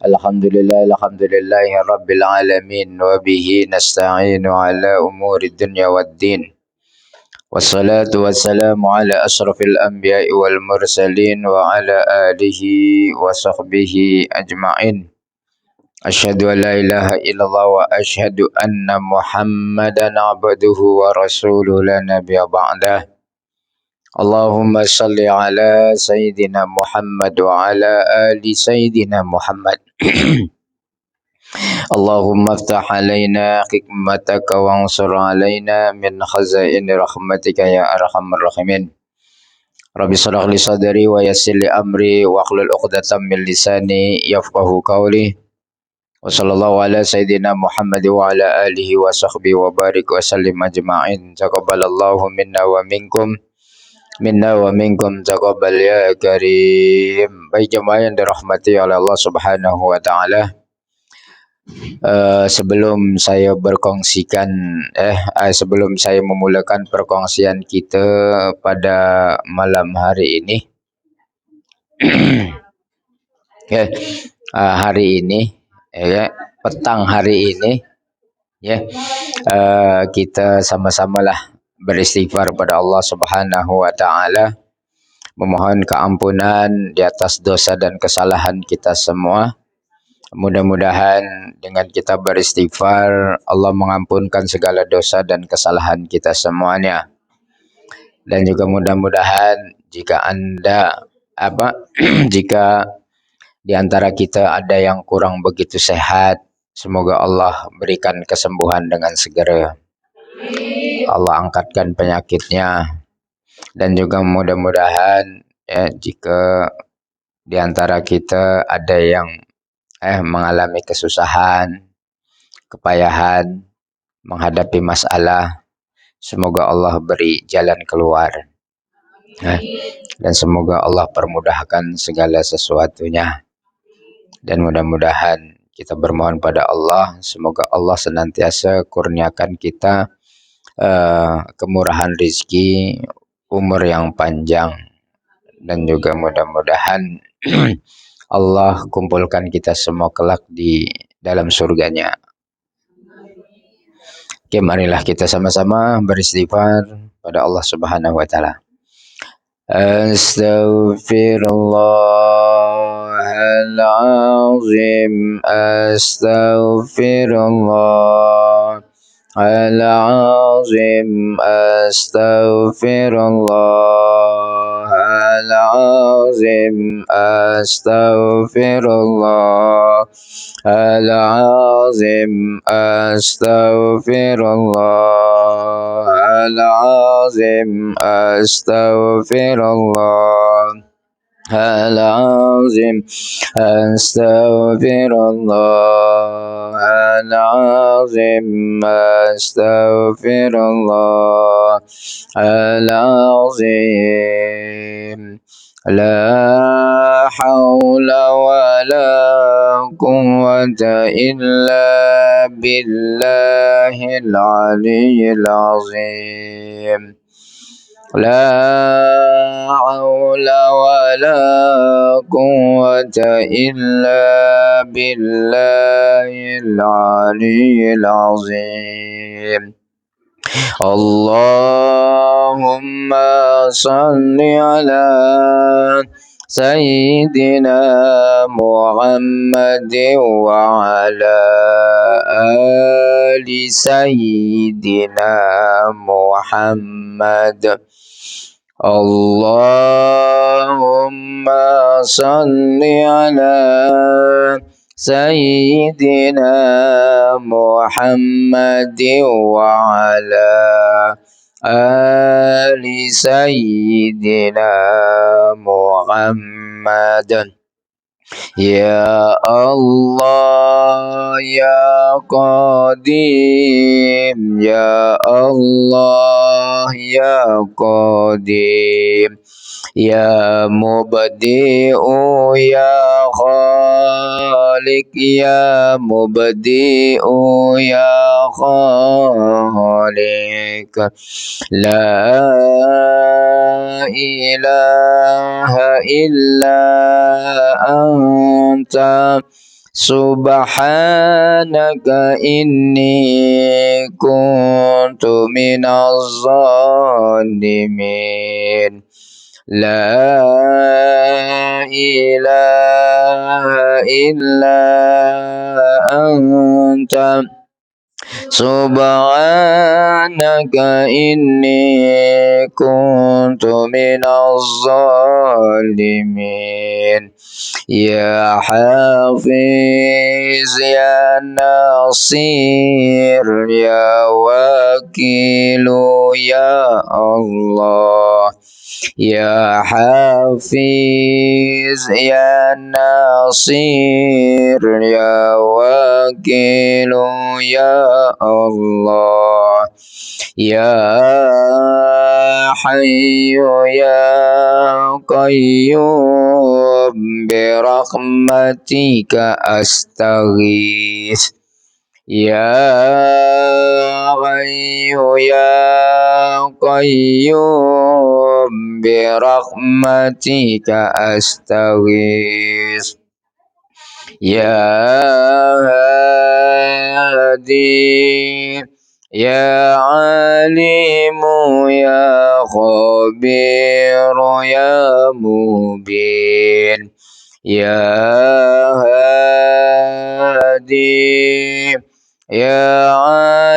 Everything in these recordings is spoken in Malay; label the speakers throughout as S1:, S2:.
S1: Alhamdulillahi rabbil alamin wa bihi nasta'inu ala umuri dunya waddin. Wassalatu wassalamu ala asrafil anbiya'i wal mursalin wa ala alihi wa sahbihi ajma'in. Asyhadu an la ilaha illallah wa asyhadu anna Muhammadan abduhu wa rasuluhu la nabiyya ba'dah. Allahumma salli ala Sayyidina Muhammad wa ala ali Sayyidina Muhammad. Allahumma aftah alaina hikmataka wansur alaina min khazaini rahmatika ya arhamar rahimin. Rabbi shrah li sadri wa yassir li amri wa hlul 'uqdatam min lisani yafqahu qawli. Wa sallallahu ala Sayyidina Muhammad wa ala alihi wa sahbihi wa barik wa sallim ajma'in. Taqabbalallahu minna wa minkum taqabbal ya karim. Baik jemaah yang dirahmati oleh Allah Subhanahu wa taala. Sebelum saya memulakan perkongsian kita pada malam hari ini, petang hari ini, kita sama-samalah beristighfar pada Allah Subhanahu wa taala, memohon keampunan di atas dosa dan kesalahan kita semua. Mudah-mudahan dengan kita beristighfar Allah mengampunkan segala dosa dan kesalahan kita semuanya. Dan juga mudah-mudahan jika jika di antara kita ada yang kurang begitu sehat, semoga Allah berikan kesembuhan dengan segera. Allah angkatkan penyakitnya. Dan juga mudah-mudahan jika di antara kita ada yang mengalami kesusahan, kepayahan, menghadapi masalah, semoga Allah beri jalan keluar. Dan semoga Allah permudahkan segala sesuatunya. Dan mudah-mudahan kita bermohon pada Allah, semoga Allah senantiasa kurniakan kita kemurahan rizki, umur yang panjang, dan juga mudah-mudahan Allah kumpulkan kita semua kelak di dalam surganya. Oke, marilah kita sama-sama beristighfar pada Allah Subhanahu wa taala. Astaghfirullahalazim, astaghfirullahalazim, astaghfirullahalazim, astaghfirullahalazim, astaghfirullahalazim, astaghfirullahalazim, astaghfirullahalazim, astaghfirullahalazim. La haula wa la quwwata illa billahil aliyyil azim. La haula wa la quwwata illa billahil aliyyil azim. Allahumma salli ala Sayyidina Muhammad wa ala ali Sayyidina Muhammad. Allahumma salli ala Sayyidina Muhammad wa ala ali Sayyidina Muhammad. Ya Allah ya Qadim, ya Allah ya Qadim, ya Mubdi'u ya Khaliq, ya Mubdi'u ya Khaliq. La ilaha illa anta Subhanaka inni kuntu minaz zalimin. La ilaha illa anta subhanaka inni kuntu minaz zalimin. Ya Hafiz ya Nasir ya Wakilu ya Allah. Ya Hafiz ya Nasir ya Wakilu ya Allah. Ya Hayyu ya Qayyum birahmatika astaghis. Ya Hayyu ya Qayyum birahmatika astaghis. Ya Hadi ya Alimu ya Khabiru ya Mubin. Ya Hadi ya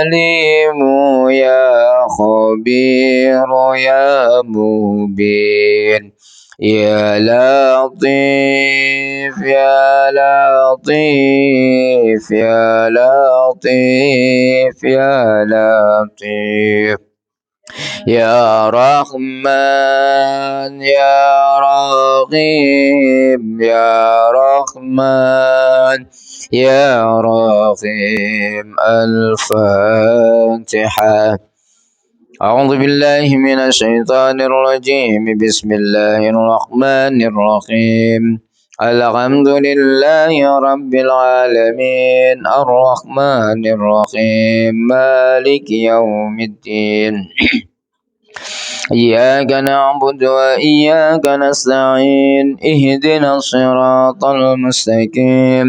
S1: Alimu ya Khabiru ya Mubin. Ya Latif ya Latif ya Latif ya Latif. Ya Rahman ya Rahim ya Rahman ya Rahim. Al-Fatihah. أعوذ بالله من الشيطان الرجيم بسم الله الرحمن الرحيم الحمد لله رب العالمين الرحمن الرحيم مالك يوم الدين إياك نعبد وإياك نستعين اهدنا الصراط المستقيم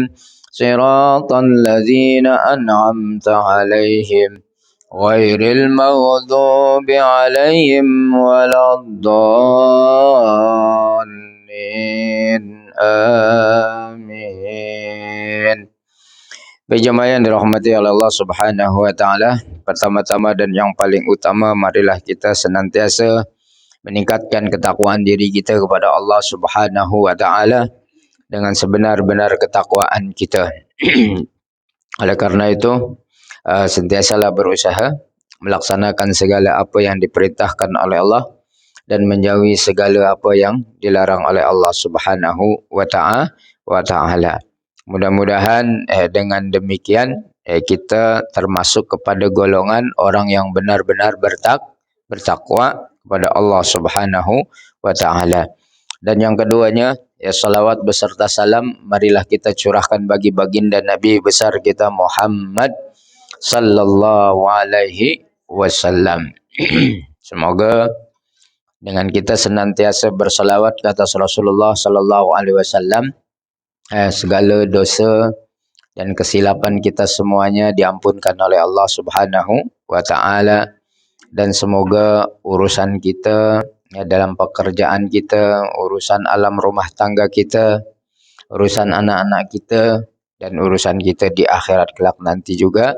S1: صراط الذين أنعمت عليهم غير المغضوب عليهم ولا الضالين آمين. Baik jemaah yang dirahmati oleh Allah Subhanahu wa taala, pertama-tama dan yang paling utama marilah kita senantiasa meningkatkan ketakwaan diri kita kepada Allah Subhanahu wa taala dengan sebenar-benar ketakwaan kita. Oleh karena itu sentiasalah berusaha melaksanakan segala apa yang diperintahkan oleh Allah dan menjauhi segala apa yang dilarang oleh Allah Subhanahu wa taala. Mudah-mudahan dengan demikian kita termasuk kepada golongan orang yang benar-benar bertakwa kepada Allah Subhanahu wa taala. Dan yang keduanya, ya salawat beserta salam marilah kita curahkan bagi baginda Nabi besar kita Muhammad sallallahu alaihi wasallam. Semoga dengan kita senantiasa bersalawat ke atas Rasulullah sallallahu alaihi wasallam, segala dosa dan kesilapan kita semuanya diampunkan oleh Allah Subhanahu wa taala, dan semoga urusan kita dalam pekerjaan kita, urusan alam rumah tangga kita, urusan anak-anak kita, dan urusan kita di akhirat kelak nanti juga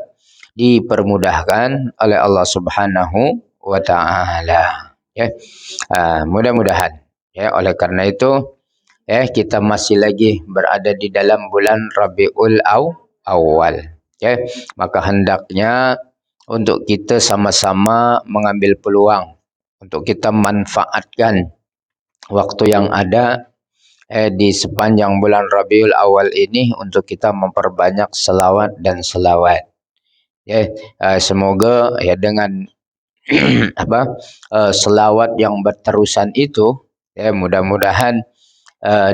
S1: dipermudahkan oleh Allah Subhanahu wa taala. Ya. Mudah-mudahan ya, oleh karena itu kita masih lagi berada di dalam bulan Rabiul Awal. Ya. Maka hendaknya untuk kita sama-sama mengambil peluang untuk kita manfaatkan waktu yang ada di sepanjang bulan Rabiul Awal ini untuk kita memperbanyak selawat dan selawat. Ya, semoga ya dengan selawat yang berterusan itu ya mudah-mudahan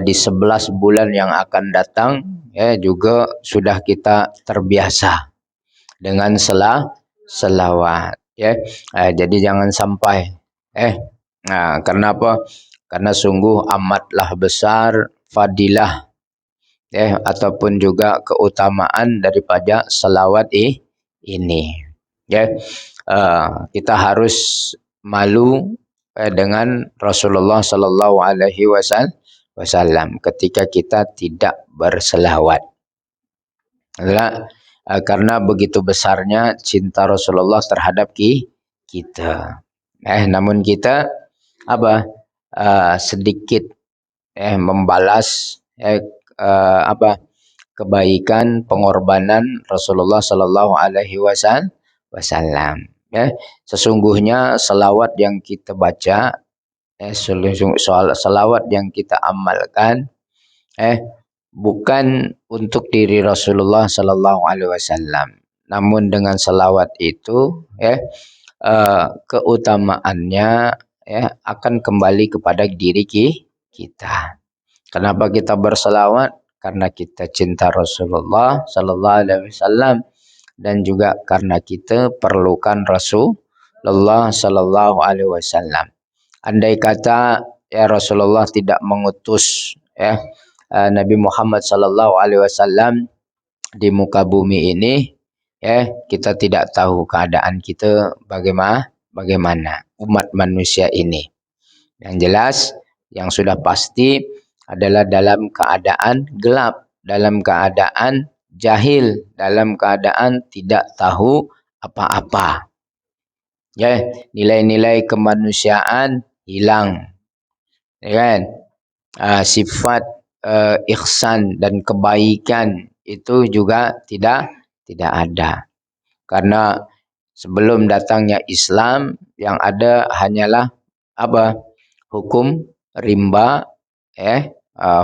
S1: di 11 bulan yang akan datang ya juga sudah kita terbiasa dengan selawat ya. Jadi jangan sampai karena apa? Karena sungguh amatlah besar fadilah ataupun juga keutamaan daripada salawat ini. Kita harus malu dengan Rasulullah sallallahu alaihi wasallam ketika kita tidak berselawat. Karena begitu besarnya cinta Rasulullah terhadap kita. Namun kita sedikit membalas kebaikan pengorbanan Rasulullah sallallahu alaihi wasallam. Sesungguhnya selawat yang kita baca, selawat yang kita amalkan, bukan untuk diri Rasulullah sallallahu alaihi wasallam. Namun dengan selawat itu, keutamaannya akan kembali kepada diri kita. Kenapa kita berselawat? Karena kita cinta Rasulullah sallallahu alaihi wasallam dan juga karena kita perlukan Rasulullah sallallahu alaihi wasallam. Andai kata Rasulullah tidak mengutus Nabi Muhammad sallallahu alaihi wasallam di muka bumi ini, kita tidak tahu keadaan kita bagaimana umat manusia ini. Yang jelas, yang sudah pasti adalah dalam keadaan gelap, dalam keadaan jahil, dalam keadaan tidak tahu apa-apa. Nilai-nilai kemanusiaan hilang. Sifat ihsan dan kebaikan itu juga tidak ada. Karena sebelum datangnya Islam, yang ada hanyalah hukum rimba,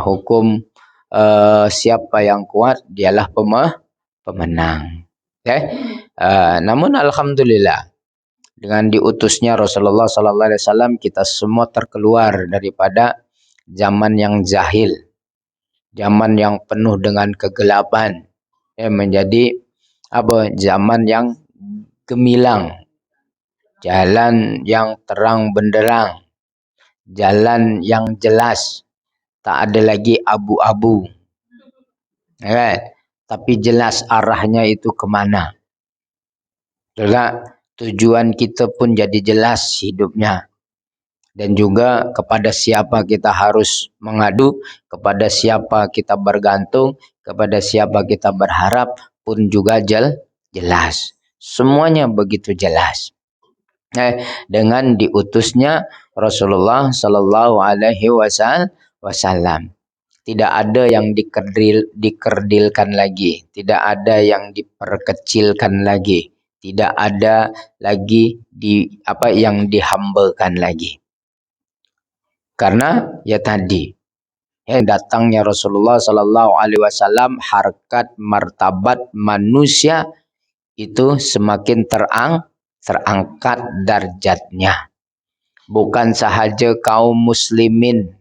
S1: hukum siapa yang kuat dialah pemenang. Namun alhamdulillah, dengan diutusnya Rasulullah sallallahu alaihi wasallam, kita semua terkeluar daripada zaman yang jahil, zaman yang penuh dengan kegelapan, menjadi zaman yang gemilang, jalan yang terang benderang, jalan yang jelas, tak ada lagi abu-abu, tapi jelas arahnya itu kemana. Tujuan kita pun jadi jelas hidupnya. Dan juga kepada siapa kita harus mengadu, kepada siapa kita bergantung, kepada siapa kita berharap pun juga jelas. Semuanya begitu jelas. Dengan diutusnya Rasulullah sallallahu alaihi wasallam, tidak ada yang dikerdilkan lagi, tidak ada yang diperkecilkan lagi, tidak ada lagi yang dihambakan lagi. Karena tadi datangnya Rasulullah sallallahu alaihi wasallam, harkat martabat manusia itu semakin terangkat derajatnya. Bukan sahaja kaum muslimin,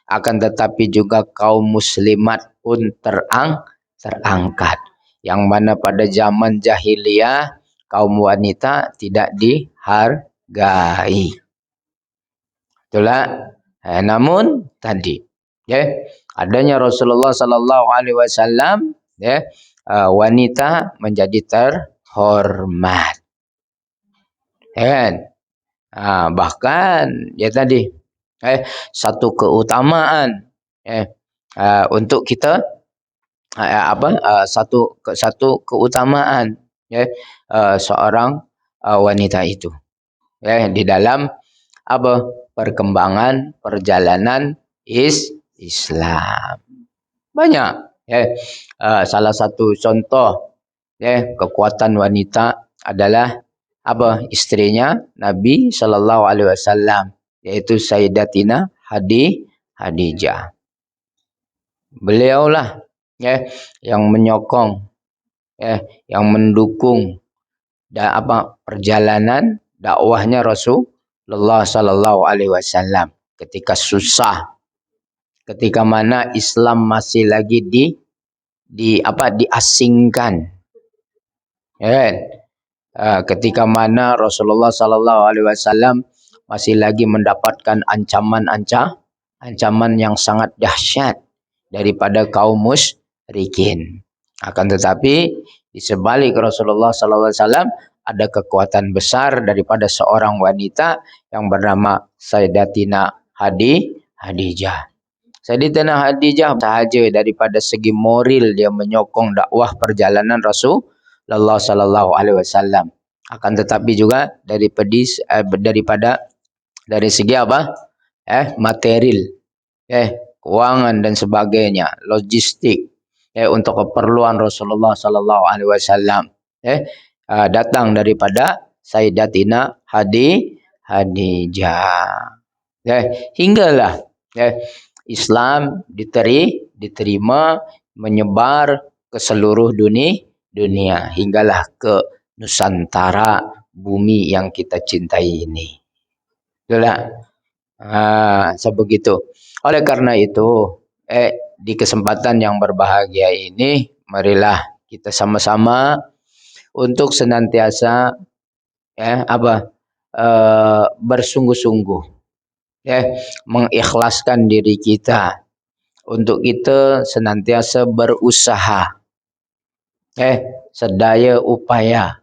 S1: akan tetapi juga kaum muslimat pun terangkat. Yang mana pada zaman jahiliyah kaum wanita tidak dihargai. Itulah. Namun tadi adanya Rasulullah sallallahu alaihi wasallam, wanita menjadi terhormat. Bahkan tadi satu keutamaan untuk kita, satu keutamaan seorang wanita itu di dalam perkembangan perjalanan Islam. Banyak. Salah satu contoh kekuatan wanita adalah istrinya Nabi sallallahu alaihi wasallam, yaitu Sayyidatina Khadijah. Beliaulah yang menyokong, yang mendukung perjalanan dakwahnya Rasulullah sallallahu alaihi wasallam ketika susah, ketika mana Islam masih lagi diasingkan. Ketika mana Rasulullah sallallahu alaihi wasallam masih lagi mendapatkan ancaman yang sangat dahsyat daripada kaum rikin. Akan tetapi di sebalik Rasulullah sallallahu alaihi wasallam ada kekuatan besar daripada seorang wanita yang bernama Sayyidatina Hadijah. Sayyidatina Hadijah sahaja daripada segi moral dia menyokong dakwah perjalanan Rasulullah sallallahu alaihi wasallam. Akan tetapi juga daripada dari segi apa? Material, keuangan dan sebagainya, logistik, untuk keperluan Rasulullah sallallahu alaihi wasallam, datang daripada Sayyidatina Hadijah. Hinggalah Islam diterima menyebar ke seluruh dunia hinggalah ke Nusantara, bumi yang kita cintai ini. Itulah. Sebegitu. Oleh karena itu, di kesempatan yang berbahagia ini, marilah kita sama-sama untuk senantiasa bersungguh-sungguh, mengikhlaskan diri kita untuk kita senantiasa berusaha, sedaya upaya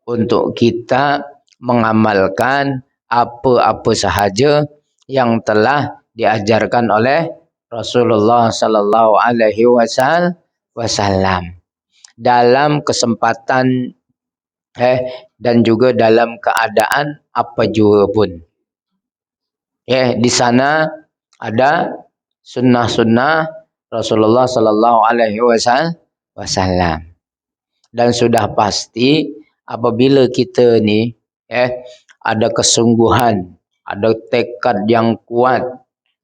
S1: untuk kita mengamalkan apa-apa sahaja yang telah diajarkan oleh Rasulullah sallallahu alaihi wasallam dalam kesempatan dan juga dalam keadaan apa juga pun. Di sana ada sunnah-sunnah Rasulullah sallallahu alaihi wasallam. Dan sudah pasti apabila kita ni ada kesungguhan, ada tekad yang kuat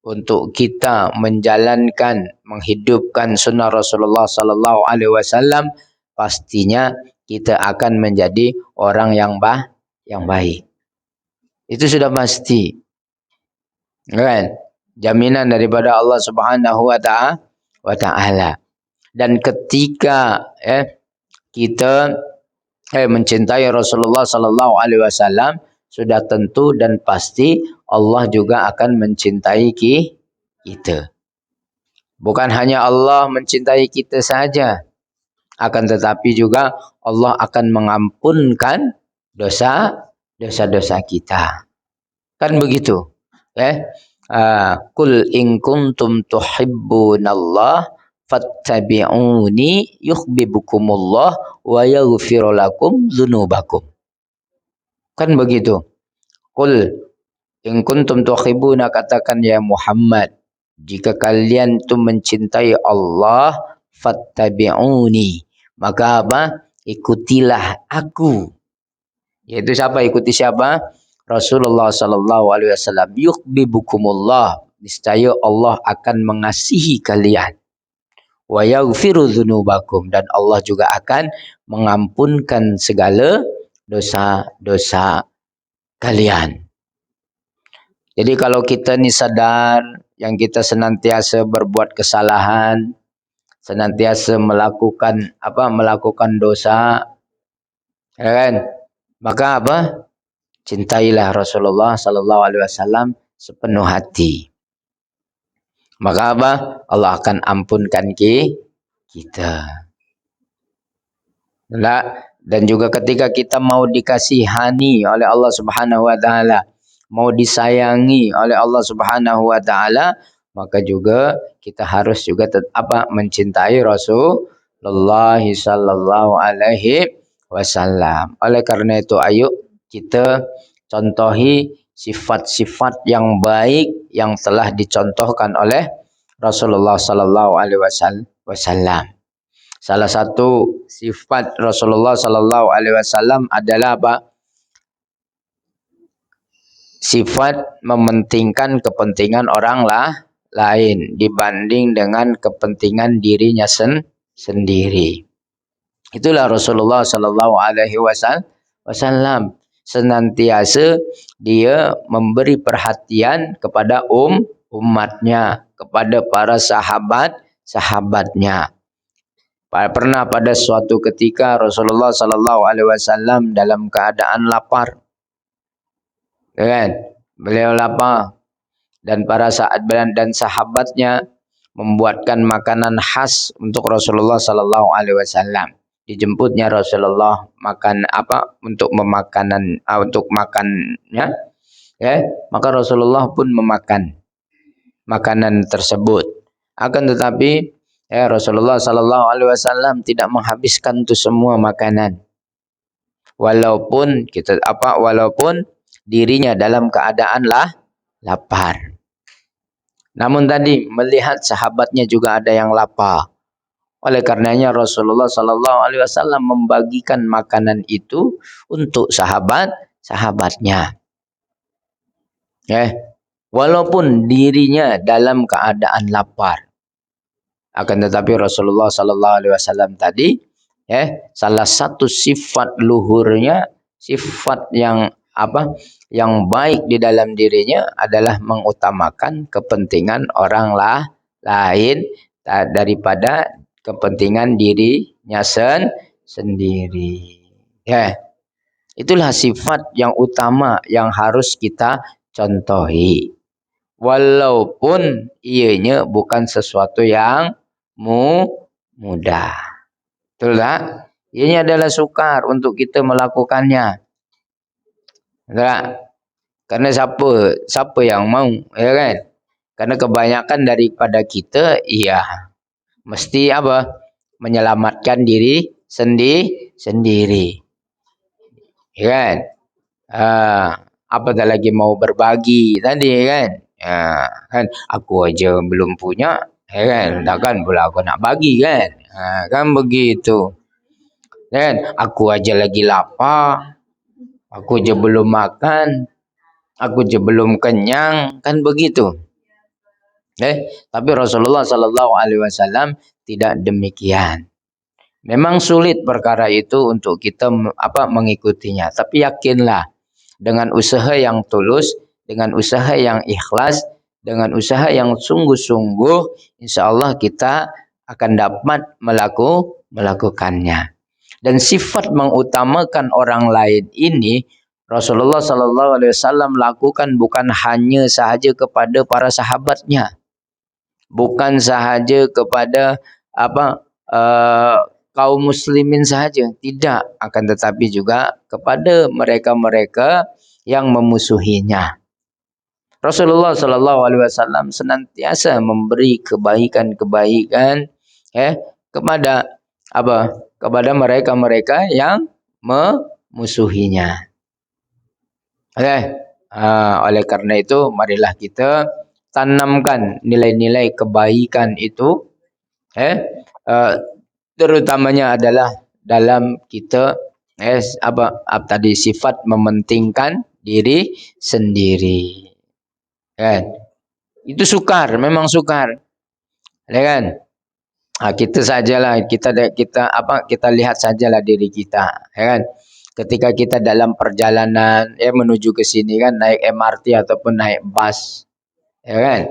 S1: untuk kita menjalankan, menghidupkan sunnah Rasulullah sallallahu alaihi wasallam, pastinya kita akan menjadi orang yang baik. Itu sudah pasti. Kan? Jaminan daripada Allah Subhanahu wa taala. Dan ketika kita mencintai Rasulullah sallallahu alaihi wasallam, sudah tentu dan pasti Allah juga akan mencintai kita. Bukan hanya Allah mencintai kita saja, akan tetapi juga Allah akan mengampunkan dosa-dosa kita. Kan begitu? Qul in kuntum tuhibbunallah fattabi'uni yuhibbukumullah wa yaghfir lakum dzunubakum. Kan begitu. Qul in kuntum tuhibbuna, katakan ya Muhammad, jika kalian itu mencintai Allah, fattabi'uni, maka apa? Ikutilah aku. Yaitu siapa? Ikuti siapa? Rasulullah sallallahu alaihi wasallam. Yuhibbukumullah, niscaya Allah akan mengasihi kalian. Wa yaghfiru dzunubakum, dan Allah juga akan mengampunkan segala dosa-dosa kalian. Jadi kalau kita ni sadar yang kita senantiasa berbuat kesalahan, senantiasa melakukan dosa, kan? Maka apa? Cintailah Rasulullah sallallahu alaihi wasallam sepenuh hati. Maka apa? Allah akan ampunkan kita. Dan juga ketika kita mau dikasihani oleh Allah Subhanahu wa taala, mau disayangi oleh Allah Subhanahu wa taala, maka juga kita harus juga mencintai Rasulullah sallallahu alaihi wasallam. Oleh karena itu, ayo kita contohi sifat-sifat yang baik yang telah dicontohkan oleh Rasulullah sallallahu alaihi wasallam. Salah satu sifat Rasulullah sallallahu alaihi wasallam adalah apa? Sifat mementingkan kepentingan orang lain dibanding dengan kepentingan dirinya sendiri. Itulah Rasulullah sallallahu alaihi wasallam. Senantiasa dia memberi perhatian kepada umatnya, kepada para sahabatnya. Pernah pada suatu ketika Rasulullah sallallahu alaihi wasallam dalam keadaan lapar. Kan? Beliau lapar dan para sahabatnya membuatkan makanan khas untuk Rasulullah sallallahu alaihi wasallam. Dijemputnya Rasulullah makan apa untuk untuk makannya, ya, maka Rasulullah pun memakan makanan tersebut. Akan tetapi ya Rasulullah sallallahu alaihi wasallam tidak menghabiskan itu semua makanan. Walaupun walaupun dirinya dalam keadaan lapar. Namun tadi melihat sahabatnya juga ada yang lapar. Oleh karenanya Rasulullah sallallahu alaihi wasallam membagikan makanan itu untuk sahabatnya. Ya. Walaupun dirinya dalam keadaan lapar. Akan tetapi Rasulullah sallallahu alaihi wasallam tadi salah satu sifat luhurnya, sifat yang baik di dalam dirinya adalah mengutamakan kepentingan orang lain daripada kepentingan dirinya sendiri. Ya. Itulah sifat yang utama yang harus kita contohi. Walaupun ianya bukan sesuatu yang mudah. Betul tak? Ianya adalah sukar untuk kita melakukannya. Betul tak? Karena siapa yang mau, ya kan? Karena kebanyakan daripada kita mesti menyelamatkan diri sendiri. Ya kan? Apatah lagi mau berbagi tadi kan? Kan aku aja belum punya, ya kan? Takkan pula aku nak bagi kan? Kan begitu. Kan aku aja lagi lapar, aku aja belum makan, aku aja belum kenyang, kan begitu. Tapi Rasulullah sallallahu alaihi wasallam tidak demikian. Memang sulit perkara itu untuk kita mengikutinya, tapi yakinlah dengan usaha yang tulus, dengan usaha yang ikhlas, dengan usaha yang sungguh-sungguh, insyaallah kita akan dapat melakukannya. Dan sifat mengutamakan orang lain ini Rasulullah sallallahu alaihi wasallam lakukan bukan hanya sahaja kepada para sahabatnya, bukan sahaja kepada kaum muslimin sahaja, tidak, akan tetapi juga kepada mereka-mereka yang memusuhinya. Rasulullah sallallahu alaihi wasallam senantiasa memberi kebaikan-kebaikan kepada mereka-mereka yang memusuhinya. Oleh karena itu marilah kita tanamkan nilai-nilai kebaikan itu, terutamanya adalah dalam kita tadi sifat mementingkan diri sendiri. Kan? Itu sukar, memang sukar. Ya kan? Kita sajalah kita lihat sajalah diri kita, ya kan? Ketika kita dalam perjalanan menuju ke sini kan, naik MRT ataupun naik bus, ya kan?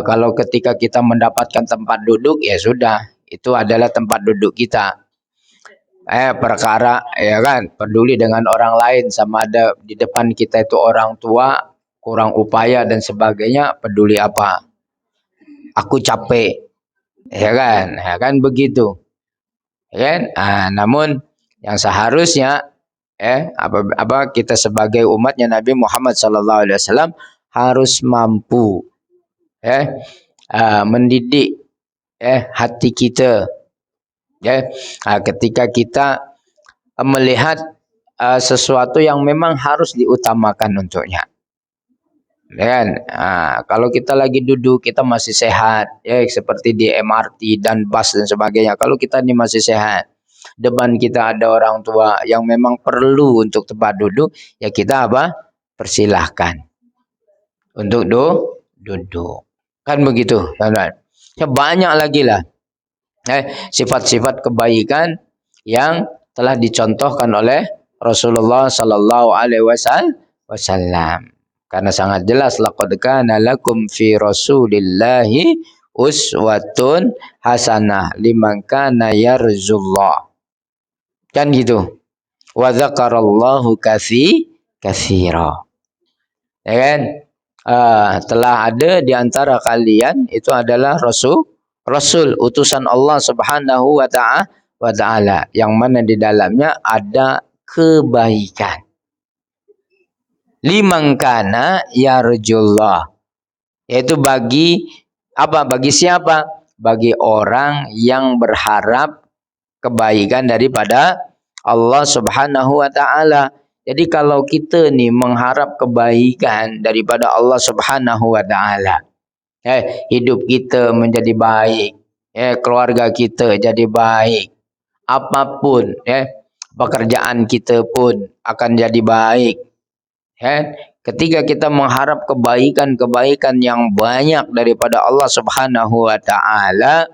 S1: Kalau ketika kita mendapatkan tempat duduk, ya sudah, itu adalah tempat duduk kita. Perkara ya kan, peduli dengan orang lain, sama ada di depan kita itu orang tua, kurang upaya dan sebagainya, peduli apa? Aku capek. Ya kan begitu. Ya kan? Namun yang seharusnya kita sebagai umatnya Nabi Muhammad sallallahu alaihi wasallam harus mampu mendidik hati kita ketika kita melihat sesuatu yang memang harus diutamakan untuknya. Kan? Kalau kita lagi duduk, kita masih sehat, seperti di MRT dan bus dan sebagainya. Kalau kita ini masih sehat, depan kita ada orang tua yang memang perlu untuk tempat duduk, ya kita persilahkan untuk duduk. Kan begitu, teman-teman. Ya, banyak lagi lah sifat-sifat kebaikan yang telah dicontohkan oleh Rasulullah sallallahu alaihi wasallam. Karena sangat jelas, laqad kana lakum fi Rasulillahi uswatun hasanah liman kana yarjullah. Kan gitu. Wa dzakarallahu katsira. Ya kan? Telah ada di antara kalian itu adalah Rasul, utusan Allah Subhanahu wa taala, yang mana di dalamnya ada kebaikan. Liman kana yarjullah, yaitu bagi apa? Bagi siapa? Bagi orang yang berharap kebaikan daripada Allah Subhanahu wa taala. Jadi kalau kita ni mengharap kebaikan daripada Allah Subhanahu wa taala, hidup kita menjadi baik, keluarga kita jadi baik, apapun, pekerjaan kita pun akan jadi baik. Ketika kita mengharap kebaikan-kebaikan yang banyak daripada Allah Subhanahu wa taala,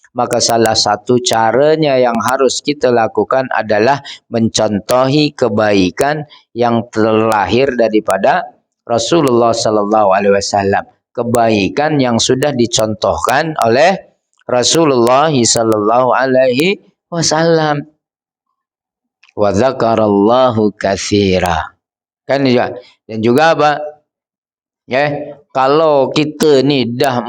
S1: maka salah satu caranya yang harus kita lakukan adalah mencontohi kebaikan yang terlahir daripada Rasulullah sallallahu alaihi wasallam. Kebaikan yang sudah dicontohkan oleh Rasulullah sallallahu alaihi wasallam. Wa dzakarallahu katsira. Kan juga. Dan juga apa? Kalau kita ni dah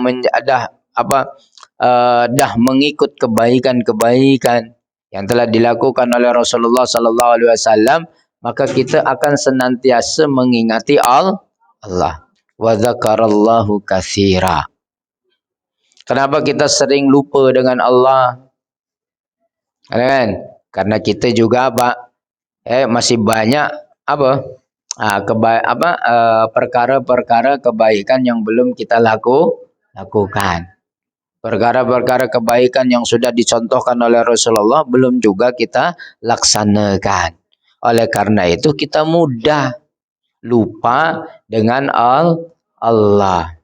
S1: mengikut kebaikan-kebaikan yang telah dilakukan oleh Rasulullah sallallahu alaihi wasallam, maka kita akan senantiasa mengingati Allah. Wa dzakarallahu katsira. Kenapa kita sering lupa dengan Allah? Kan? Karena kita juga masih banyak perkara-perkara kebaikan yang belum kita lakukan. Perkara-perkara kebaikan yang sudah dicontohkan oleh Rasulullah belum juga kita laksanakan. Oleh karena itu kita mudah lupa dengan Allah.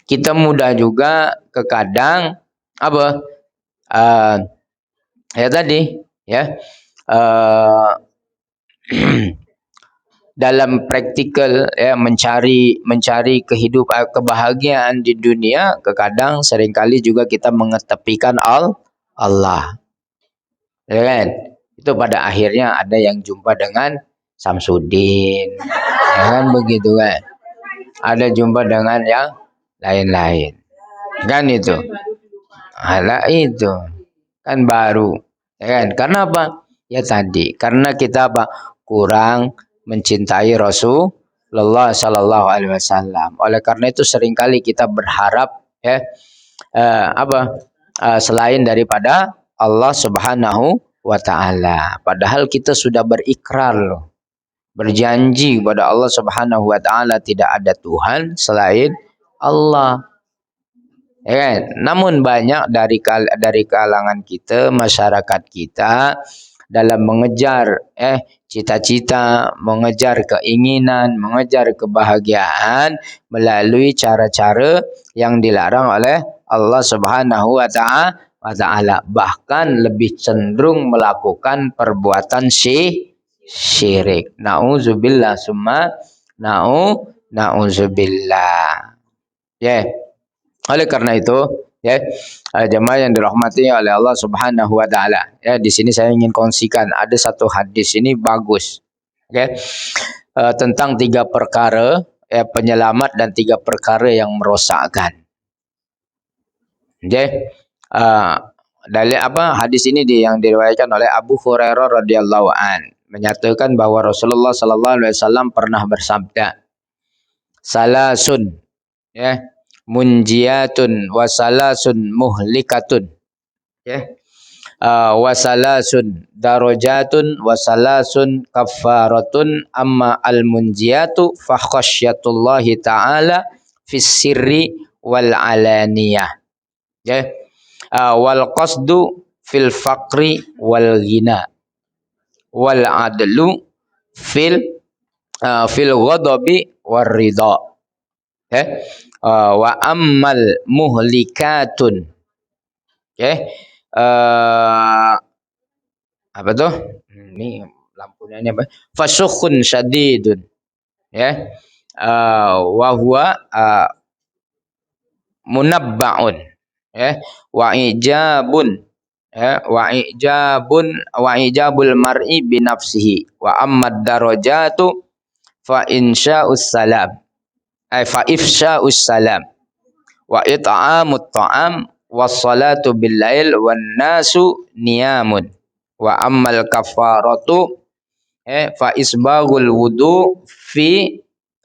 S1: Kita mudah juga kekadang dalam praktikal, mencari kehidupan kebahagiaan di dunia, kadang seringkali juga kita mengetepikan Allah. Ya kan? Itu pada akhirnya ada yang jumpa dengan Samsudin. Ya kan begitu kan? Ada jumpa dengan yang lain-lain. Kan itu. Alah itu. Kan baru. Ya kan? Karena apa? Ya tadi, karena kita kurang mencintai Rasulullah sallallahu alaihi wasallam. Oleh karena itu seringkali kita berharap selain daripada Allah Subhanahu wa taala. Padahal kita sudah berikrar loh. Berjanji kepada Allah Subhanahu wa taala tidak ada Tuhan selain Allah. Ya kan? Namun banyak dari kalangan kita, masyarakat kita, dalam mengejar cita-cita, mengejar keinginan, mengejar kebahagiaan melalui cara-cara yang dilarang oleh Allah Subhanahu wa taala, bahkan lebih cenderung melakukan perbuatan syirik. Nauzubillah summa nauzubillah. Oleh karena itu, jemaah yang dirahmati oleh Allah Subhanahu wa taala. Di sini saya ingin kongsikan ada satu hadis ini bagus. Tentang 3 perkara penyelamat dan 3 perkara yang merosakkan. Hadis ini yang diriwayatkan oleh Abu Hurairah radhiyallahu an, menyatakan bahwa Rasulullah sallallahu alaihi wasallam pernah bersabda, salasun munjiyatun wa salasun muhlikatun, wa salasun darajatun wa salasun kaffaratun, amma al munjiyatu fa khasyatullahi ta'ala fis sirri wal alaniyah, wal qasdu fil faqri wal ghina, wal adlu fil ghadabi war ridha, wa ammal muhlikatun, apa tuh? Ini lampunya ini apa? Fasukhun syadidun, wa huwa munabba'un, wa ijabun, wa ijabul mar'i bi nafsihi, wa ammad darajatu fa insya'us salam, fa ifsya'us salam, wa it'amut ta'am wassalatu bil lail wan nasu niyamun wa ammal kafaratu fa isbaghul wudu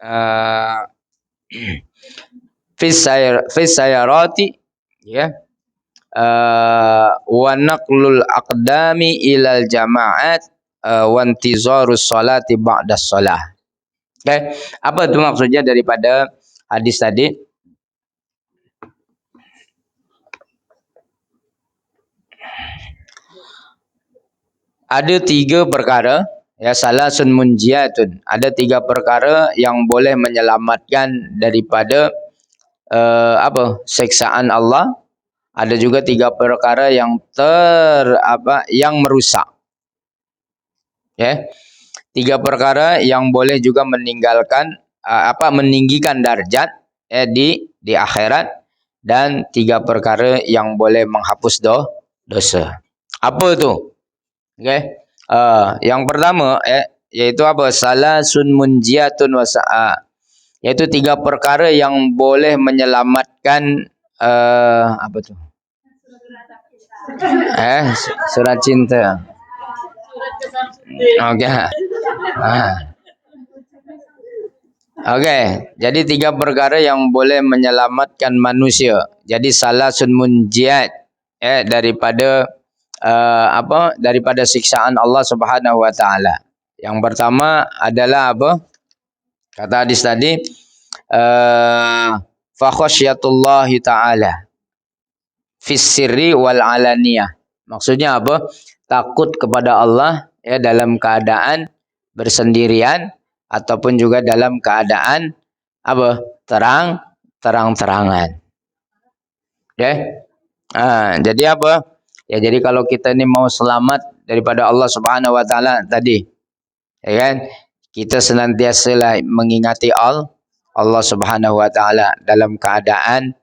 S1: uh, fi sayarati ya wa naqlul aqdami ilal jama'at wa intizarus salati ba'da shalah. Okay. Apa itu maksudnya daripada hadis tadi? Ada 3 perkara, ya, salasun munjiatun. Ada 3 perkara yang boleh menyelamatkan daripada siksaan Allah. Ada juga 3 perkara yang yang merusak. Ya. 3 perkara yang boleh juga meninggalkan meninggikan darjat di akhirat, dan 3 perkara yang boleh menghapus dosa. Apa itu? Okay. Yang pertama yaitu apa? Salasun munjiatun yaitu 3 perkara yang boleh menyelamatkan apa tu? Surat cinta. Okey. Okey, jadi 3 perkara yang boleh menyelamatkan manusia. Jadi salasun munjiat daripada daripada siksaan Allah Subhanahu wa taala. Yang pertama adalah apa? Kata hadis tadi fa khasyatullahi taala fis sirri wal alaniyah. Maksudnya apa? Takut kepada Allah ya dalam keadaan bersendirian ataupun juga dalam keadaan apa? Terang-terangan. Okay? Jadi apa? Ya, jadi kalau kita ini mau selamat daripada Allah Subhanahu wa taala tadi, ya kan? Kita senantiasa mengingati Allah Subhanahu wa taala dalam keadaan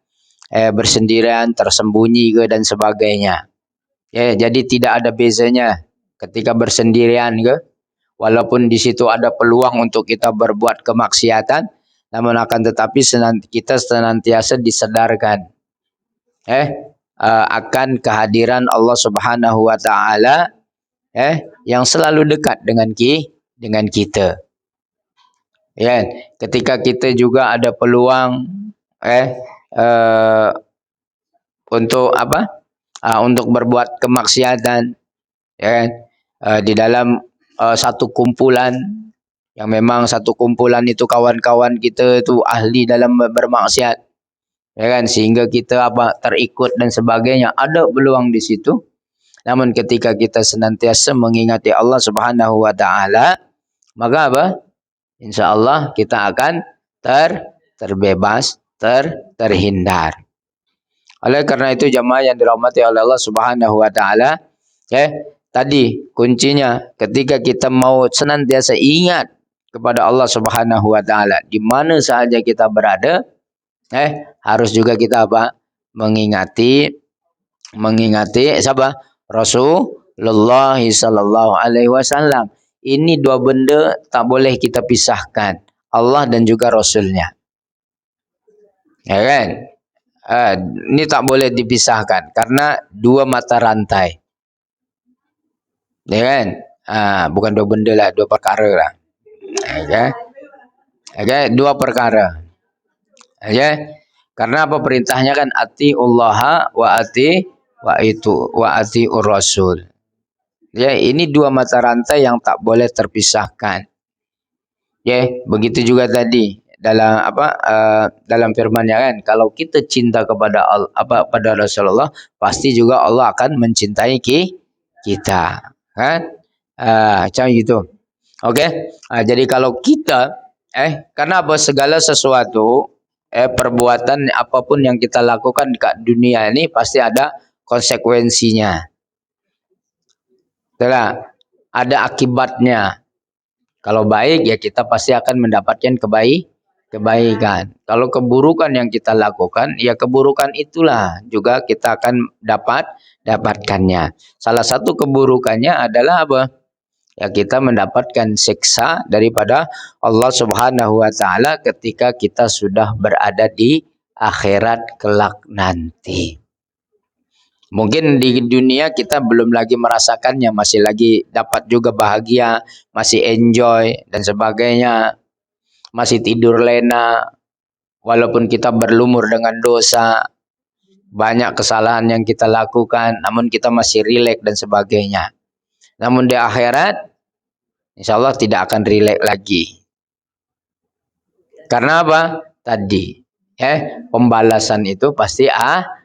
S1: bersendirian, tersembunyi ke dan sebagainya. Ya, jadi tidak ada bezanya ketika bersendirian ke, walaupun di situ ada peluang untuk kita berbuat kemaksiatan, namun akan tetapi kita senantiasa disedarkan akan kehadiran Allah Subhanahu wa taala yang selalu dekat dengan kita. Ya, ketika kita juga ada peluang untuk untuk berbuat kemaksiatan, ya, di dalam satu kumpulan yang memang satu kumpulan itu kawan-kawan kita itu ahli dalam bermaksiat, ya kan, sehingga kita terikut dan sebagainya, ada peluang di situ. Namun ketika kita senantiasa mengingati Allah Subhanahu wa taala, maka insyaallah kita akan terbebas, terhindar. Oleh karena itu jamaah yang dirahmati oleh Allah Subhanahu wa taala, tadi kuncinya ketika kita mau senantiasa ingat kepada Allah Subhanahu wa taala di mana sahaja kita berada, harus juga kita mengingati siapa? Rasulullah sallallahu alaihi wasallam. Ini 2 benda tak boleh kita pisahkan, Allah dan juga Rasulnya. Ya kan? Ini tak boleh dipisahkan karena 2 mata rantai. Ya kan? Bukan 2 benda lah, 2 perkara lah. Okay? 2 perkara. Okay? Karena apa perintahnya kan atiullaha wa atiur rasul. Ya, ini 2 mata rantai yang tak boleh terpisahkan. Ya, begitu juga tadi dalam dalam firman-Nya kan, kalau kita cinta kepada pada Rasulullah, pasti juga Allah akan mencintai kita, kan? Macam gitu. Okey. Jadi kalau kita karena segala sesuatu perbuatan apapun yang kita lakukan di dunia ini pasti ada konsekuensinya. Betul, ada akibatnya. Kalau baik ya kita pasti akan mendapatkan kebaikan. Kalau keburukan yang kita lakukan, ya keburukan itulah juga kita akan dapatkannya. Salah satu keburukannya adalah apa? Ya kita mendapatkan siksa daripada Allah Subhanahu wa taala ketika kita sudah berada di akhirat kelak nanti. Mungkin di dunia kita belum lagi merasakannya, masih lagi dapat juga bahagia, masih enjoy dan sebagainya, masih tidur lena, walaupun kita berlumur dengan dosa, banyak kesalahan yang kita lakukan, namun kita masih rileks dan sebagainya. Namun di akhirat, insya Allah tidak akan rileks lagi. Karena apa? Tadi, pembalasan itu pasti ada.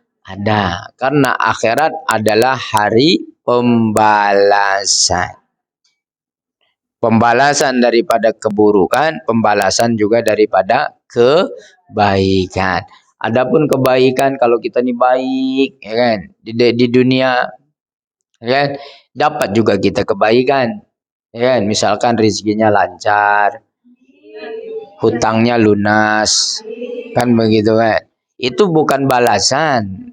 S1: Karena akhirat adalah hari pembalasan. Pembalasan daripada keburukan, pembalasan juga daripada kebaikan. Adapun kebaikan kalau kita ini baik, ya kan, di dunia, ya kan, dapat juga kita kebaikan, ya kan, misalkan rezekinya lancar, hutangnya lunas, kan begitu kan. Itu bukan balasan.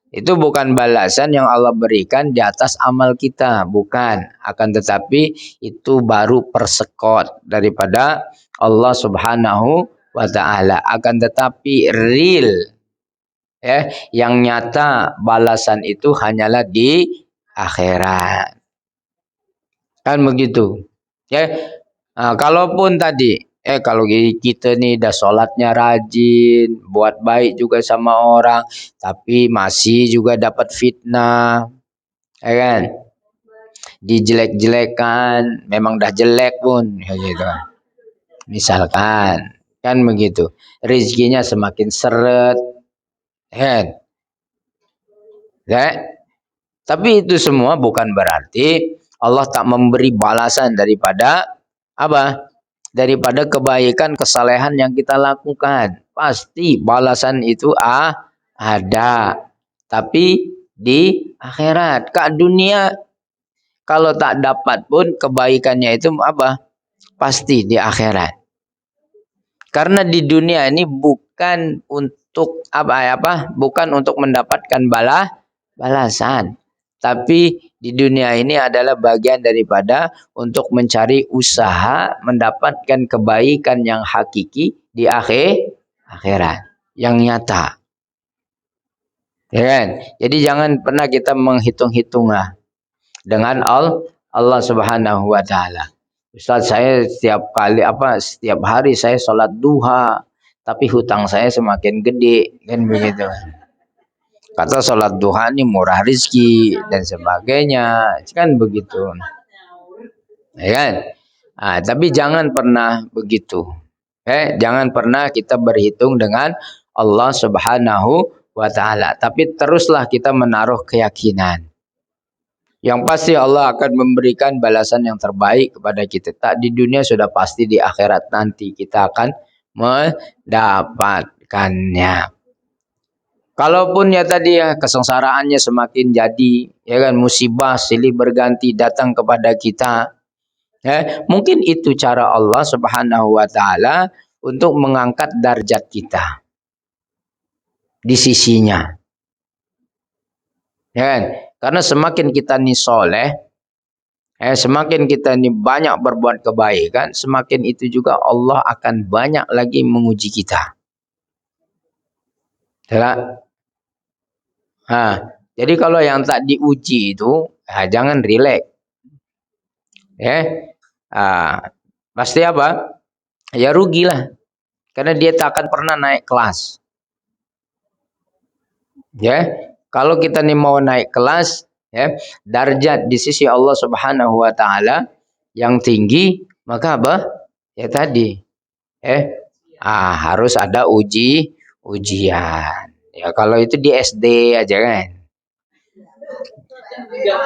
S1: Itu bukan balasan yang Allah berikan di atas amal kita, bukan. Akan tetapi itu baru persekot daripada Allah Subhanahu wa taala. Akan tetapi real, yang nyata balasan itu hanyalah di akhirat. Kan begitu. Ya. Nah, kalaupun tadi kalau kita nih dah sholatnya rajin, buat baik juga sama orang, tapi masih juga dapat fitnah, ya kan? Dijelek-jelekan, memang dah jelek pun, ya gitu. Misalkan, kan begitu. Rezekinya semakin seret, kan? Ya? Tapi itu semua bukan berarti Allah tak memberi balasan daripada apa? Daripada kebaikan, kesalehan yang kita lakukan. Pasti balasan itu ada. Tapi di akhirat. Ke dunia kalau tak dapat pun kebaikannya itu apa? Pasti di akhirat. Karena di dunia ini bukan untuk apa? Bukan untuk mendapatkan balasan. Tapi di dunia ini adalah bagian daripada untuk mencari usaha mendapatkan kebaikan yang hakiki di akhirat yang nyata. Ya kan? Jadi jangan pernah kita menghitung-hitung lah dengan Allah Subhanahu wa taala. Ustaz, saya setiap hari saya sholat duha, tapi hutang saya semakin gede, kan begitu. Kata sholat duha ini murah rizki dan sebagainya, kan begitu, ya kan? Tapi jangan pernah begitu, jangan pernah kita berhitung dengan Allah Subhanahu wa taala. Tapi teruslah kita menaruh keyakinan. Yang pasti Allah akan memberikan balasan yang terbaik kepada kita. Tak di dunia sudah pasti, di akhirat nanti kita akan mendapatkannya. Kalaupun ya tadi kesengsaraannya semakin jadi, ya kan, musibah silih berganti datang kepada kita. Mungkin itu cara Allah Subhanahu wa taala untuk mengangkat darjat kita di sisinya. Ya kan? Karena semakin kita nih soleh, semakin kita nih banyak berbuat kebaikan, semakin itu juga Allah akan banyak lagi menguji kita. Ya. Jadi kalau yang tak diuji itu, jangan rileks. Pasti apa? Ya rugilah. Karena dia tak akan pernah naik kelas. Kalau kita nih mau naik kelas, darjat di sisi Allah Subhanahu wa taala yang tinggi, maka apa? Ya tadi. Harus ada ujian. Ya kalau itu di SD aja kan.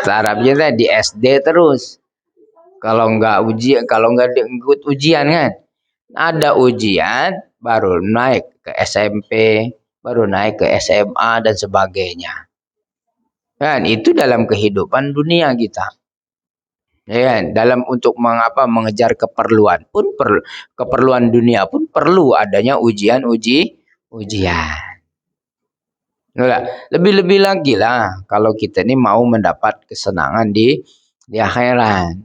S1: Tarafnya di SD terus. Kalau nggak ikut ujian kan. Ada ujian baru naik ke SMP, baru naik ke SMA dan sebagainya. Kan itu dalam kehidupan dunia kita. Ya kan? Dalam untuk mengejar keperluan pun keperluan dunia pun perlu adanya ujian. Lebih-lebih lagi lah kalau kita ini mau mendapat kesenangan di akhirat.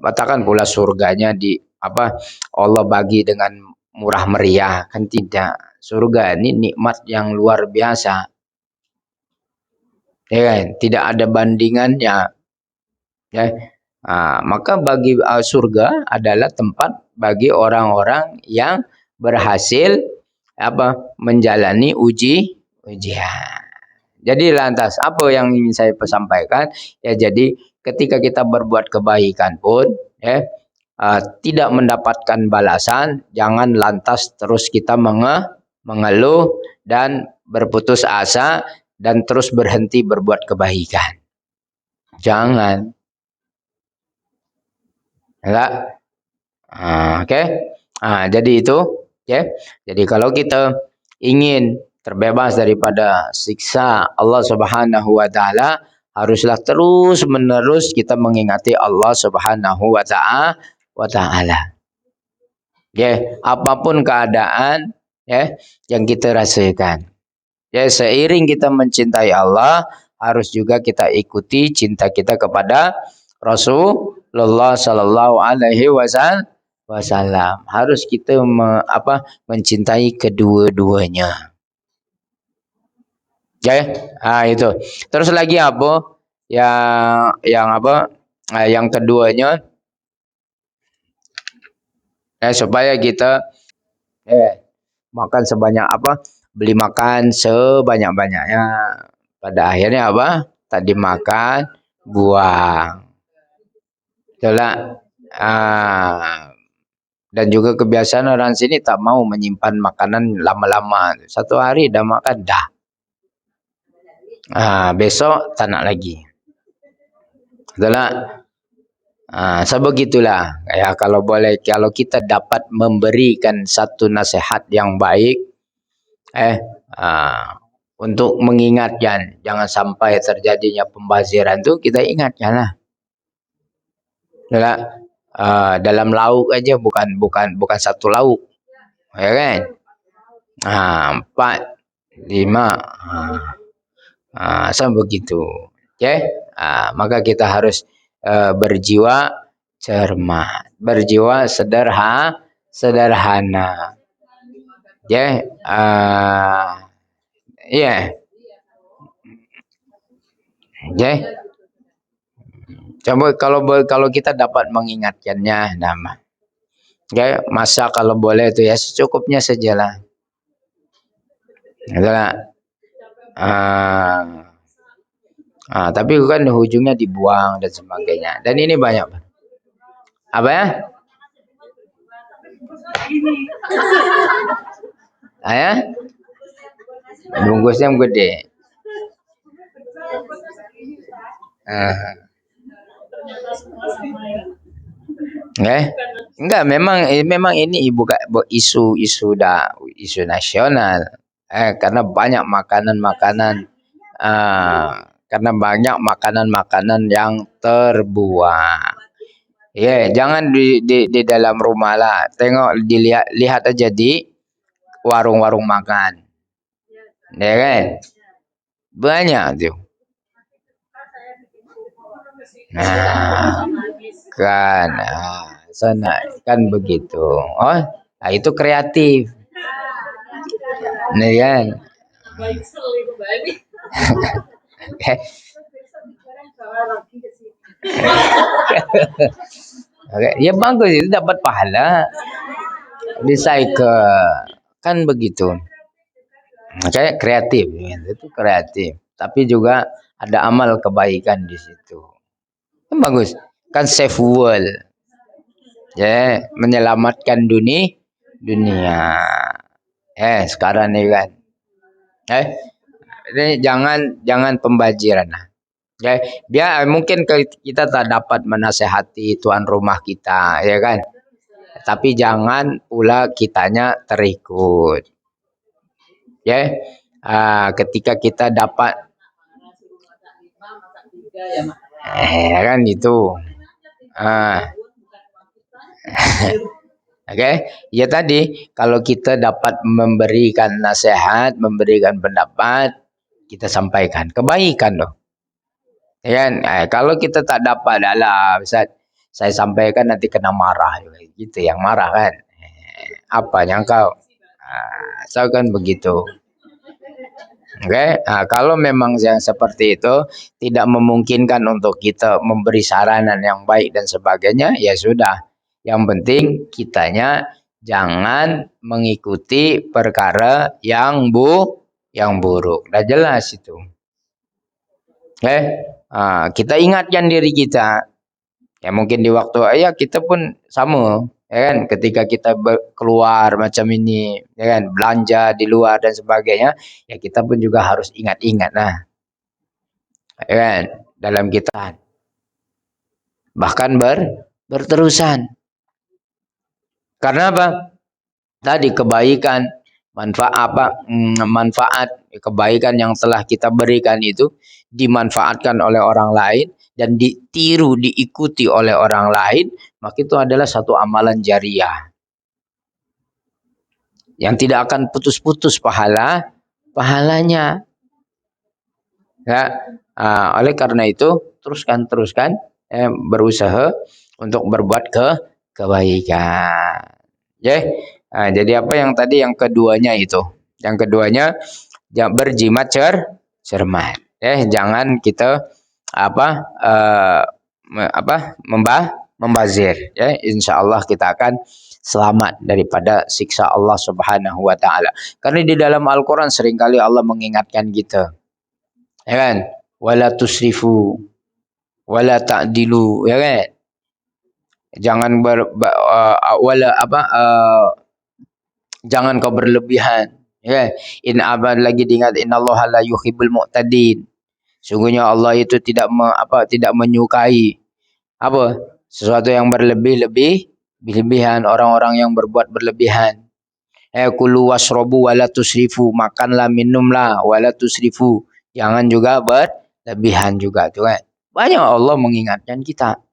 S1: Katakan pula surganya Allah bagi dengan murah meriah, kan tidak. Surga ini nikmat yang luar biasa. Ya kan? Tidak ada bandingannya. Ya. Maka bagi surga adalah tempat bagi orang-orang yang berhasil menjalani ujian. Jadi lantas apa yang ingin saya sampaikan? Ya jadi ketika kita berbuat kebaikan pun tidak mendapatkan balasan, jangan lantas terus kita mengeluh dan berputus asa dan terus berhenti berbuat kebaikan. Jangan. Enggak. Oke. Jadi itu ya. Jadi kalau kita ingin terbebas daripada siksa Allah Subhanahu wa taala, haruslah terus-menerus kita mengingati Allah Subhanahu wa taala. Ya, apapun keadaan ya yang kita rasakan. Ya, seiring kita mencintai Allah, harus juga kita ikuti cinta kita kepada Rasulullah Sallallahu Alaihi Wasallam. Harus kita mencintai kedua-duanya. Ya, itu. Terus lagi apa? Yang keduanya, supaya kita makan sebanyak beli makan sebanyak-banyaknya. Pada akhirnya tak dimakan, buang. Itulah. Dan juga kebiasaan orang sini tak mau menyimpan makanan lama-lama. Satu hari dah makan dah. Besok tak nak lagi. Itulah. Sebegitulah. Ya, kalau kita dapat memberikan satu nasihat yang baik, untuk mengingatkan jangan sampai terjadinya pembaziran tu, kita ingatkanlah. Dalam lauk aja bukan satu lauk, ya kan? 4, 5, sampai begitu. Maka kita harus berjiwa cermat, berjiwa sederhana. Coba kalau kita dapat mengingatkannya, masa kalau boleh itu ya secukupnya sajalah. Itulah. Tapi kan ujungnya dibuang dan sebagainya. Dan ini banyak. Apa ya? Bungkusnya gede. Enggak, memang ini isu nasional. Karena banyak makanan yang terbuang. Jangan di dalam rumah lah. Lihat aja di warung-warung makan. Ya kan? Banyak tuh. Sana kan begitu. Itu kreatif. Nih kan. Ya bagus, itu dapat pahala. Recycle kan begitu. Kayak kreatif, itu kreatif. Tapi juga ada amal kebaikan di situ. Kan bagus, kan save world. Menyelamatkan dunia. Sekarang ini kan. Ini jangan pembajiran. Biar mungkin kita tak dapat menasehati tuan rumah kita, ya kan? Tapi jangan pula kitanya terikut. Ketika kita dapat kan itu. Ya tadi kalau kita dapat memberikan nasihat, memberikan pendapat, kita sampaikan kebaikan loh. Kalau kita tak dapat, Ustaz, saya sampaikan nanti kena marah juga. Gitu yang marah kan. Apanya kau? So kan begitu. Oke, nah, kalau memang yang seperti itu tidak memungkinkan untuk kita memberi saranan yang baik dan sebagainya, ya sudah. Yang penting kitanya jangan mengikuti perkara yang buruk. Udah jelas itu. Oke, kita ingatkan diri kita. Ya mungkin di waktu ya kita pun sama, ya kan? Ketika kita keluar macam ini, ya kan? Belanja di luar dan sebagainya, ya kita pun juga harus ingat-ingat, nah, ya kan? Dalam kita bahkan berterusan. Karena apa? Tadi kebaikan, manfaat kebaikan yang telah kita berikan itu dimanfaatkan oleh orang lain dan ditiru, diikuti oleh orang lain, maka itu adalah satu amalan jariah yang tidak akan putus-putus pahalanya. Ya, oleh karena itu teruskan berusaha untuk berbuat kebaikan. Ya, jadi apa yang tadi yang keduanya itu? Yang keduanya berjimat cermat. Jangan kita membazir. Ya, insya Allah kita akan selamat daripada siksa Allah Subhanahu wa taala. Karena di dalam Al-Qur'an seringkali Allah mengingatkan kita. Ya kan? Wala tusrifu wala ta'dilu, ya kan? Jangan jangan kau berlebihan. Ya, lagi diingat innallaha la yuhibbul mu'tadin. Sungguhnya Allah itu tidak menyukai sesuatu yang berlebihan, orang-orang yang berbuat berlebihan. Kulu wasrobu wala tusrifu, makanlah minumlah wala tusrifu, jangan juga berlebihan juga tuh kan. Banyak Allah mengingatkan kita.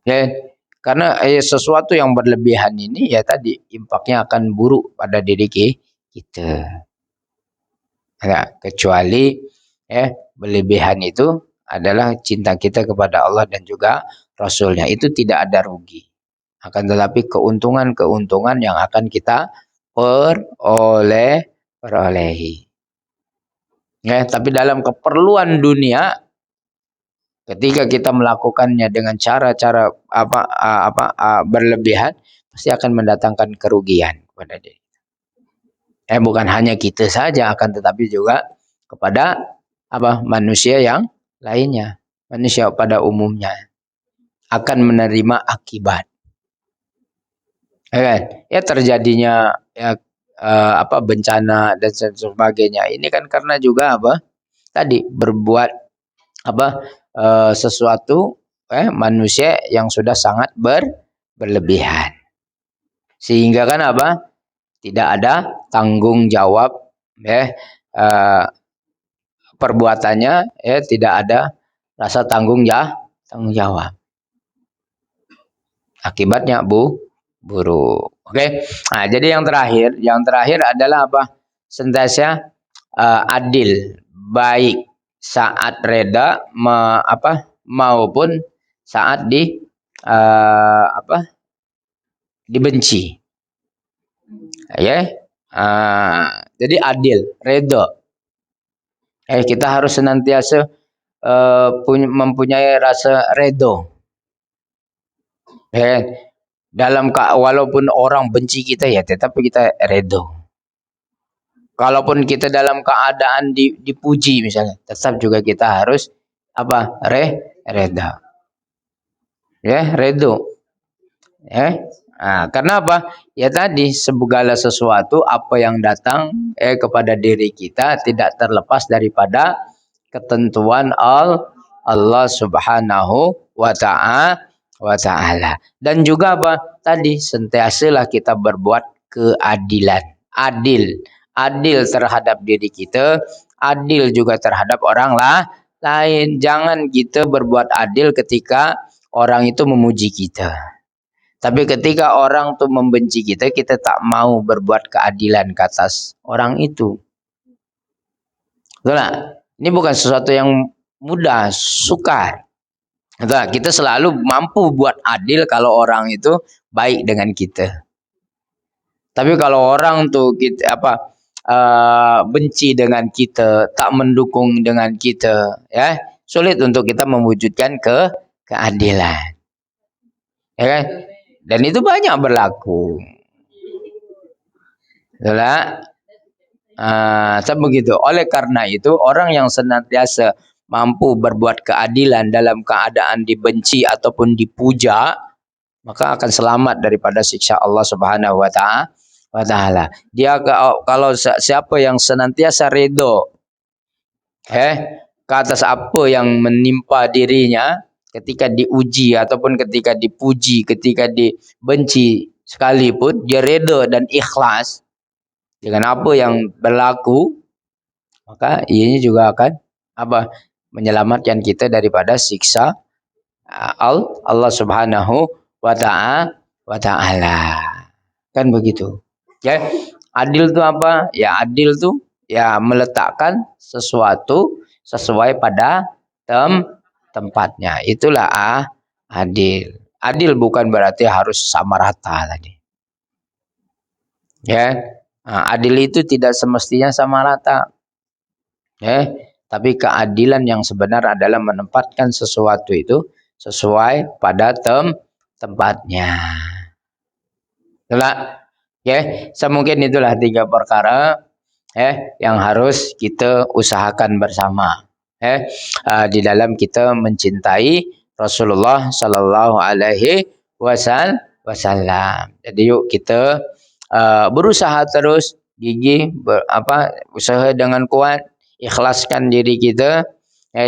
S1: Ya, karena sesuatu yang berlebihan ini ya tadi impaknya akan buruk pada diri kita. Nah, kecuali berlebihan itu adalah cinta kita kepada Allah dan juga Rasulnya, itu tidak ada rugi. Akan tetapi keuntungan-keuntungan yang akan kita perolehi. Ya, tapi dalam keperluan dunia, ketika kita melakukannya dengan cara-cara berlebihan, pasti akan mendatangkan kerugian kepada diri. Bukan hanya kita saja, akan tetapi juga kepada manusia yang lainnya, manusia pada umumnya akan menerima akibat. Ya terjadinya bencana dan sebagainya ini kan karena juga tadi berbuat sesuatu manusia yang sudah sangat berlebihan, sehingga kan tidak ada tanggung jawab perbuatannya, tidak ada rasa tanggung jawab, akibatnya buruk. Oke. Nah, jadi yang terakhir adalah senantiasa adil, baik saat reda maupun saat dibenci. Ya. Jadi adil, reda. Kita harus senantiasa mempunyai rasa redo. Walaupun orang benci kita, ya tetapi kita redo. Kalaupun kita dalam keadaan dipuji misalnya, tetap juga kita harus reda. Ya, redo. Karena ya tadi segala sesuatu apa yang datang kepada diri kita tidak terlepas daripada ketentuan Allah Subhanahu wa ta'ala. Dan juga tadi sentiasalah kita berbuat keadilan, adil terhadap diri kita, adil juga terhadap orang lain. Jangan kita berbuat adil ketika orang itu memuji kita, tapi ketika orang itu membenci kita, kita tak mau berbuat keadilan ke atas orang itu. Betul tak? Ini bukan sesuatu yang mudah, sukar. Kita selalu mampu buat adil kalau orang itu baik dengan kita. Tapi kalau orang tuh kita benci dengan kita, tak mendukung dengan kita, ya, sulit untuk kita mewujudkan keadilan. Ya kan? Dan itu banyak berlaku. Itulah begitu. Oleh karena itu, orang yang senantiasa mampu berbuat keadilan dalam keadaan dibenci ataupun dipuja, maka akan selamat daripada siksa Allah Subhanahu wa taala. Dia kalau siapa yang senantiasa redha ke atas apa yang menimpa dirinya ketika diuji ataupun ketika dipuji, ketika dibenci sekalipun, dia redha dan ikhlas dengan apa yang berlaku, maka ianya juga akan menyelamatkan kita daripada siksa Allah Subhanahu wa taala. Kan begitu. Ya, adil itu apa? Ya, adil itu ya meletakkan sesuatu sesuai pada tempatnya. Itulah adil. Adil bukan berarti harus sama rata tadi. Ya. Adil itu tidak semestinya sama rata. Ya, tapi keadilan yang sebenar adalah menempatkan sesuatu itu sesuai pada tempatnya. Itulah, ya, semungkin itulah 3 perkara yang harus kita usahakan bersama di dalam kita mencintai Rasulullah Sallallahu Alaihi Wasallam. Jadi yuk kita berusaha terus, gigih, usaha dengan kuat, ikhlaskan diri kita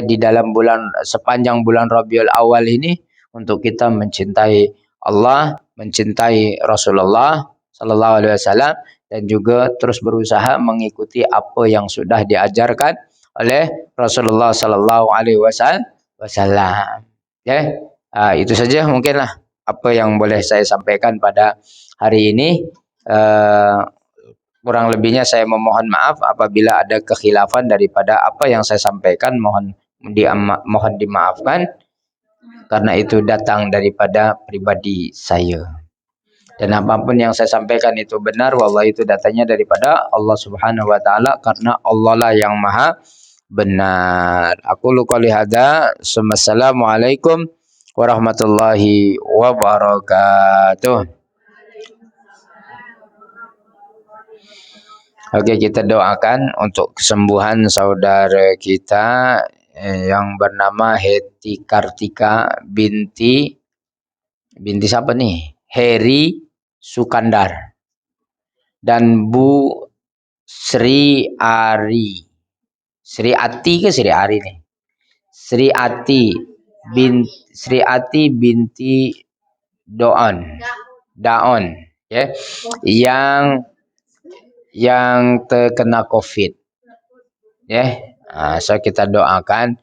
S1: di dalam sepanjang bulan Rabiul Awal ini untuk kita mencintai Allah, mencintai Rasulullah Sallallahu Alaihi Wasallam, dan juga terus berusaha mengikuti apa yang sudah diajarkan oleh Rasulullah Sallallahu Alaihi Wasallam. Itu saja mungkinlah apa yang boleh saya sampaikan pada hari ini. Kurang lebihnya saya memohon maaf apabila ada kekhilafan daripada apa yang saya sampaikan, mohon dimaafkan karena itu datang daripada pribadi saya. Dan apapun yang saya sampaikan itu benar, wallahi itu datanya daripada Allah Subhanahu wa taala, karena Allah lah yang maha benar. Aku qouli hadza, assalamualaikum warahmatullahi wabarakatuh. Oke, kita doakan untuk kesembuhan saudara kita yang bernama Heti Kartika binti siapa nih? Heri Sukandar dan Bu Sri Ati ke Sri Ari nih? Sri Ati binti Daon ya, yang terkena COVID ya. So kita doakan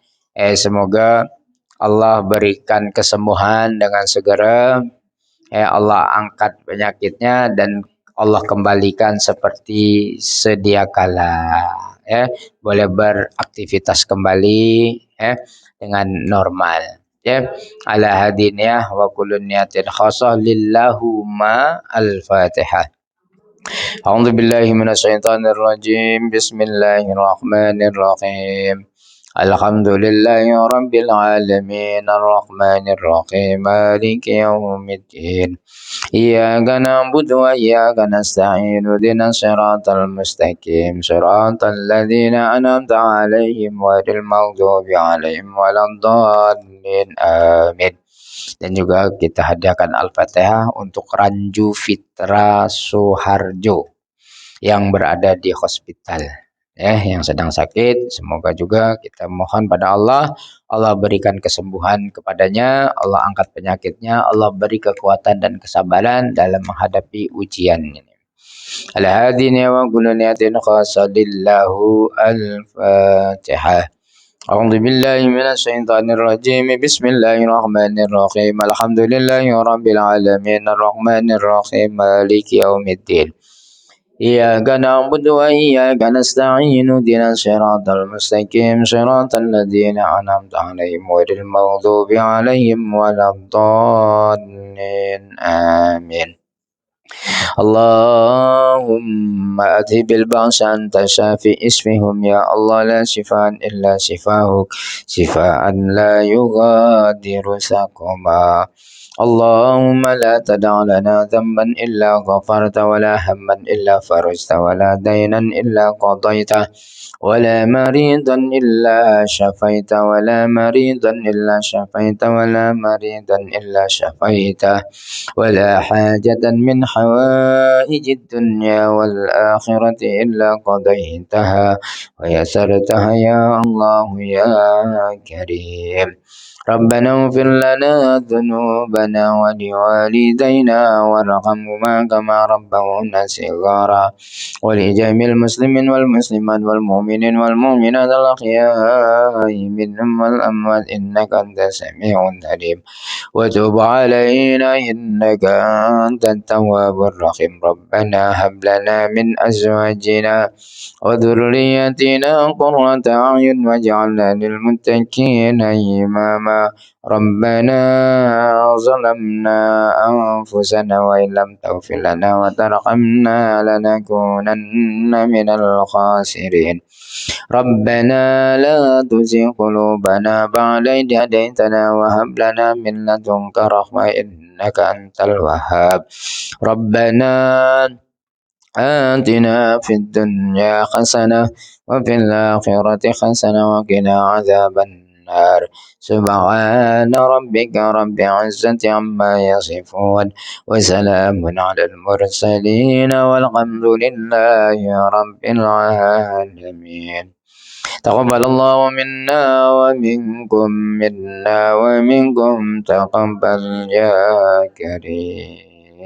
S1: semoga Allah berikan kesembuhan dengan segera, Allah angkat penyakitnya dan Allah kembalikan seperti sedia kala, boleh beraktivitas kembali dengan normal ya. Ala hadiniyah wa kullu niyatin khassah lillahumma al-Fatihah. A'udzu billahi minasyaitonir rajim. Bismillahirrahmanirrahim. Alhamdulillahi rabbil alamin, arrahmanir rahim, maliki yaumiddin. Iyyaka na'budu wa iyyaka nasta'in. Ihdinas siratal mustaqim, siratal ladzina an'amta 'alaihim ghairil maghdubi 'alaihim waladdallin. Amin. Dan juga kita hadiahkan Al-Fatihah untuk Ranju Fitra Suharjo yang berada di hospital yang sedang sakit. Semoga juga kita mohon pada Allah berikan kesembuhan kepadanya, Allah angkat penyakitnya, Allah beri kekuatan dan kesabaran dalam menghadapi ujian ini. Al-hadini wa kullu niyatin khasalillahu al-Fatihah. A'udzu billahi minasyaitonir rajim. Bismillahirrahmanirrahim. Alhamdulillahi rabbil alamin, arrahmanir rahim, maliki yaumiddin. إياك نعبد وإياك نستعين اهدنا الصراط المستقيم صراط الذين أنعمت عليهم غير المغضوب عليهم ولا الضالين آمين. اللهم أذهب البأس أنت شافي اسمهم يا الله لا شفاء إلا شفاؤك شفاء لا يغادر سقما. اللهم لا تدع لنا ذنبا إلا غفرت ولا هما إلا فرجت ولا دينا إلا قضيته ولا مريضا إلا شفيت ولا مريضا إلا شفيت ولا مريضا إلا شفيته ولا حاجة من حوائج الدنيا والآخرة إلا قضيتها ويسرتها يا الله يا كريم. ربنا اغفر لنا ذنوبنا ولوالدينا وارحمهما كما ربونا صغارا ولجميع المسلمين والمسلمات والمؤمنين والمؤمنات الأحياء منهم والأموات إنك أنت السميع العليم وتب علينا إنك أنت التواب الرحيم. ربنا هب لنا من أزواجنا وذريتنا قرة أعين واجعلنا للمتقين إماما. ربنا ظلمنا أنفسنا وإن لم تغفر لنا وترحمنا لنكونن من الخاسرين. ربنا لا تزغ قلوبنا بعد إذ هديتنا وهب لنا من لدنك رحمة إنك أنت الوهاب. ربنا آتنا في الدنيا حسنة وفي الآخرة حسنة وقنا عذاب النار. سبحان ربك رب العزة عما يصفون وسلام على المرسلين والحمد لله رب العالمين. تقبل الله منا ومنكم تقبل يا كريم.